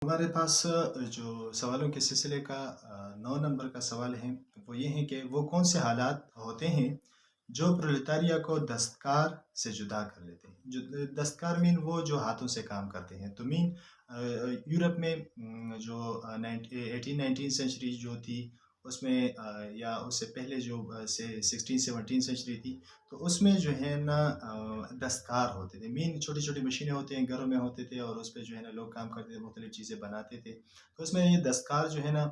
हमारे पास जो सवालों के सिलसिले का 9 नंबर का सवाल है, वो ये है कि वो कौन से हालात होते हैं जो प्रोलेटारिया को दस्तकार से जुदा कर लेते हैं। जो दस्तकार मीन वो जो हाथों से काम करते हैं। तो मीन यूरोप में जो 18-19 सेंचुरी जो थी उसमें या उससे पहले जो से 16-17 सेंचुरी थी, तो उसमें जो है ना दस्तकार होते थे। मीन छोटी-छोटी मशीनें होती हैं, घरों में होते थे और उस पे जो है ना लोग काम करते थे, मुख्तलिफ़ चीज़ें बनाते थे। तो उसमें ये दस्तकार जो है ना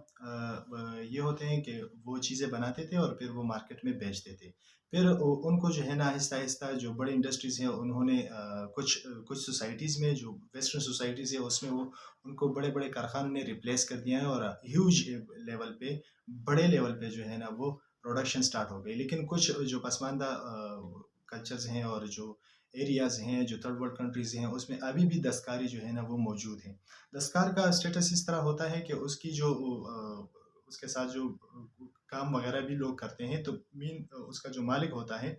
ये होते हैं कि वो चीज़ें बनाते थे और फिर वो मार्केट में बेचते थे। फिर उनको जो है ना आहिस्ता-आहिस्ता जो बड़ी इंडस्ट्रीज़ हैं उन्होंने कुछ सोसाइटीज़ में जो वेस्टर्न सोसाइटीज़ है उसमें वो उनको बड़े-बड़े कारखानों ने रिप्लेस कर दिया है और ह्यूज लेवल पे, बड़े लेवल पे जो है ना वो प्रोडक्शन स्टार्ट हो गई। लेकिन कुछ जो पसमानदा कल्चर्स हैं और जो एरियाज़ हैं, जो थर्ड वर्ल्ड कंट्रीज़ हैं, उसमें अभी भी दस्तकारी जो है ना वो मौजूद है। दस्तकार का स्टेटस इस तरह होता है कि उसकी जो उसके साथ जो काम वगैरह भी लोग करते हैं, तो उसका जो मालिक होता है,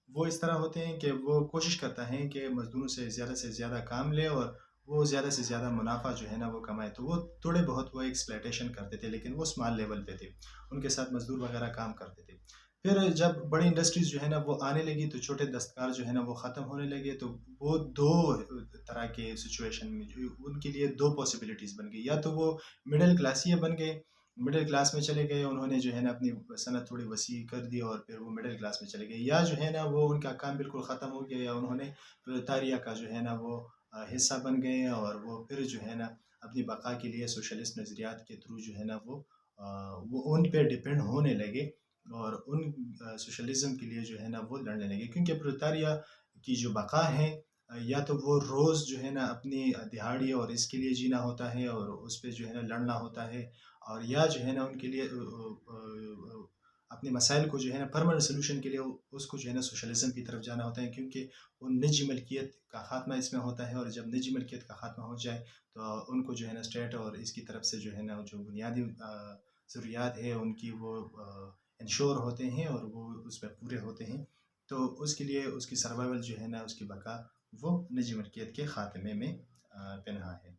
वो इस तरह होते हैं कि वो कोशिश करता है कि मज़दूरों से ज़्यादा काम ले और वो ज़्यादा से ज़्यादा मुनाफ़ा जो है ना वो कमाए। तो वो थोड़े बहुत वो एक्सप्लॉयटेशन करते थे, लेकिन वो स्मॉल लेवल पे थे। उनके साथ मज़दूर वगैरह काम करते थे। फिर जब बड़ी इंडस्ट्रीज़ जो है ना वो आने लगी, तो छोटे दस्तकार जो है ना वो ख़त्म होने लगे। तो वो 2 तरह के सिचुएशन में जो उनके लिए 2 पॉसिबिलिटीज़ बन गई। या तो वो मिडल क्लासिया बन गए, मिडल क्लास में चले गए, उन्होंने जो है ना अपनी सनत थोड़ी वसी कर दी और फिर वो मिडल क्लास में चले गए। या जो है ना वो उनका काम बिल्कुल ख़त्म हो गया, या उन्होंने प्रोलेटारिया का जो है ना वो हिस्सा बन गए और वो फिर जो है ना अपनी बक़ा के लिए सोशलिस्ट नज़रियात के थ्रू जो है ना वो उन पे डिपेंड होने लगे और उन सोशलिज़्म के लिए जो है ना वो लड़ने लगे। क्योंकि प्रोलेटारिया की जो बक़ा है, या तो वो रोज़ जो है ना अपनी दिहाड़ी और इसके लिए जीना होता है और उस पे जो है ना लड़ना होता है, और या जो है ना उनके लिए अपने मसाइल को जो है ना परमानेंट सॉल्यूशन के लिए उसको जो है ना सोशलिज़्म की तरफ जाना होता है। क्योंकि वो निजी मल्कियत का ख़ात्मा इसमें होता है, और जब निजी मल्कियत का ख़ात्मा हो जाए तो उनको जो है ना स्टेट और इसकी तरफ से जो है ना जो बुनियादी ज़रूरियात है उनकी वो इंश्योर होते हैं और वो उसमें पूरे होते हैं। तो उसके लिए उसकी सर्वाइवल जो है ना उसकी बका वो निजी मल्कियत के ख़ात्मे में पनाह है।